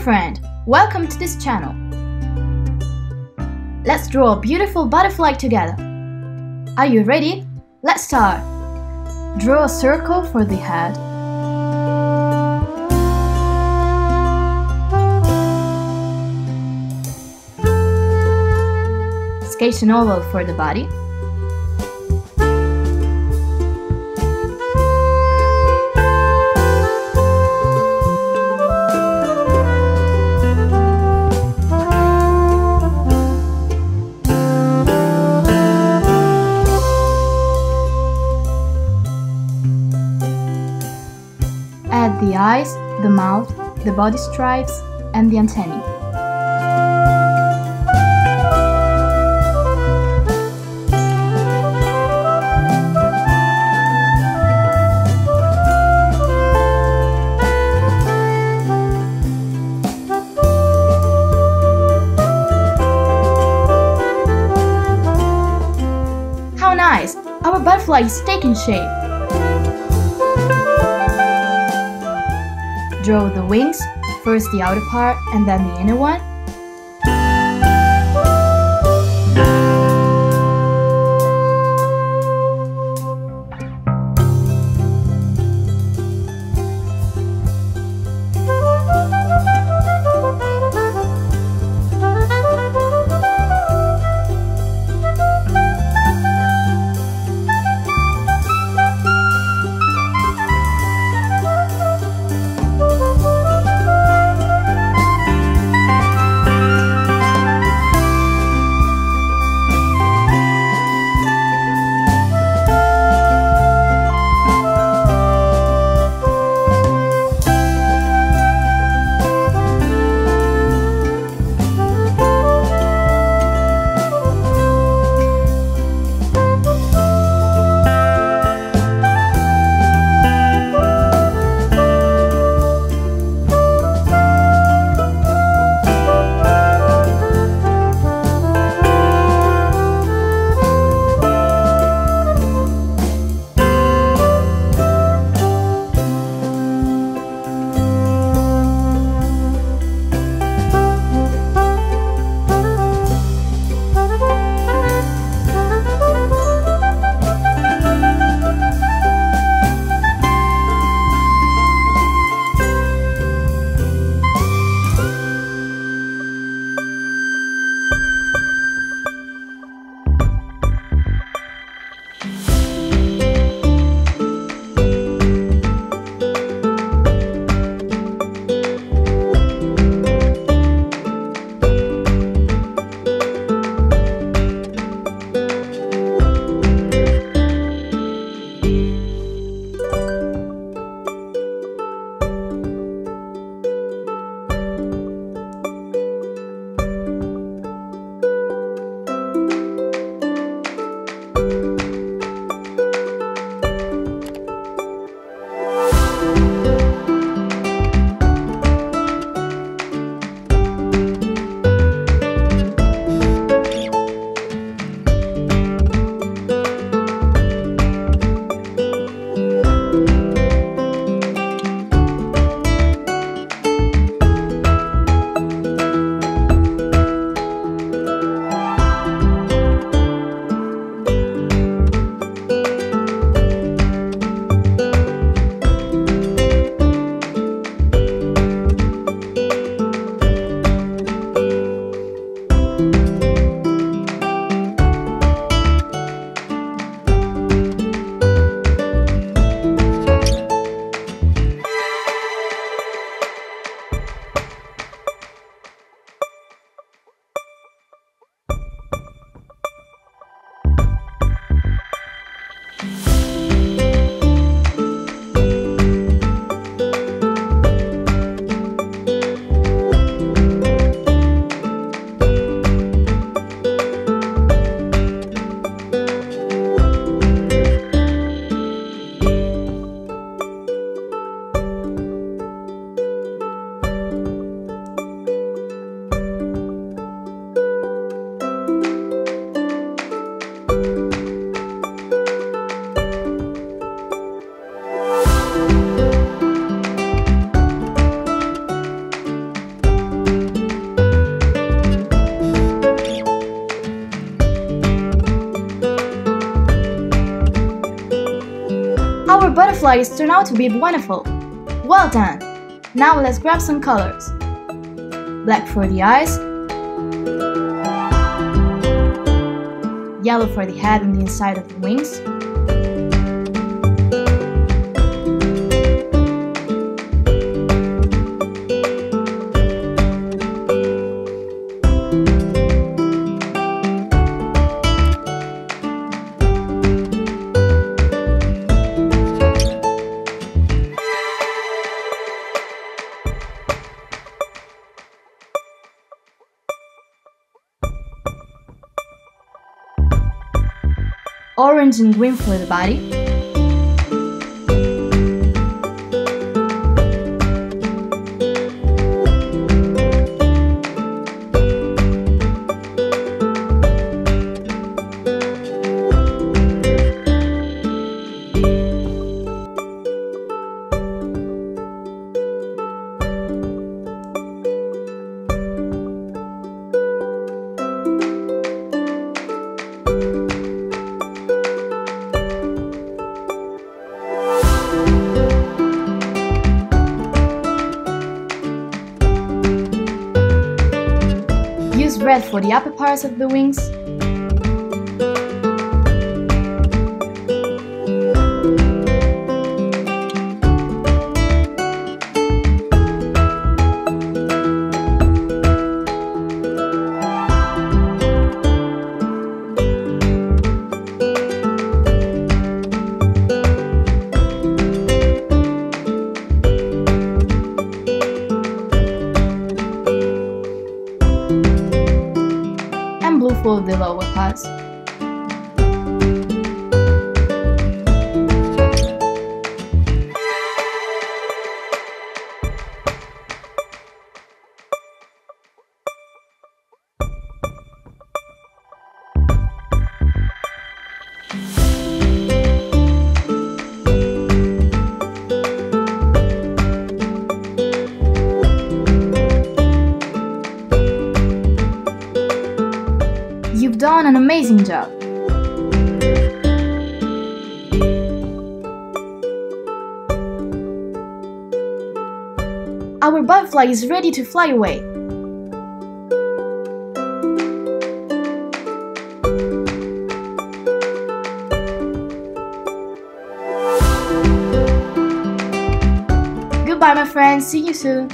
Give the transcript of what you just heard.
friend, welcome to this channel. Let's draw a beautiful butterfly together. Are you ready? Let's start. Draw a circle for the head. Sketch an oval for the body. Add the eyes, the mouth, the body stripes, and the antennae. How nice! Our butterfly is taking shape. Draw the wings, first the outer part and then the inner one. butterflies turn out to be wonderful. Well done! Now let's grab some colors. Black for the eyes, yellow for the head and the inside of the wings, orange and green for the body, use red for the upper parts of the wings, and blue for the lower parts. You've done an amazing job! Our butterfly is ready to fly away. Goodbye, my friends. See you soon.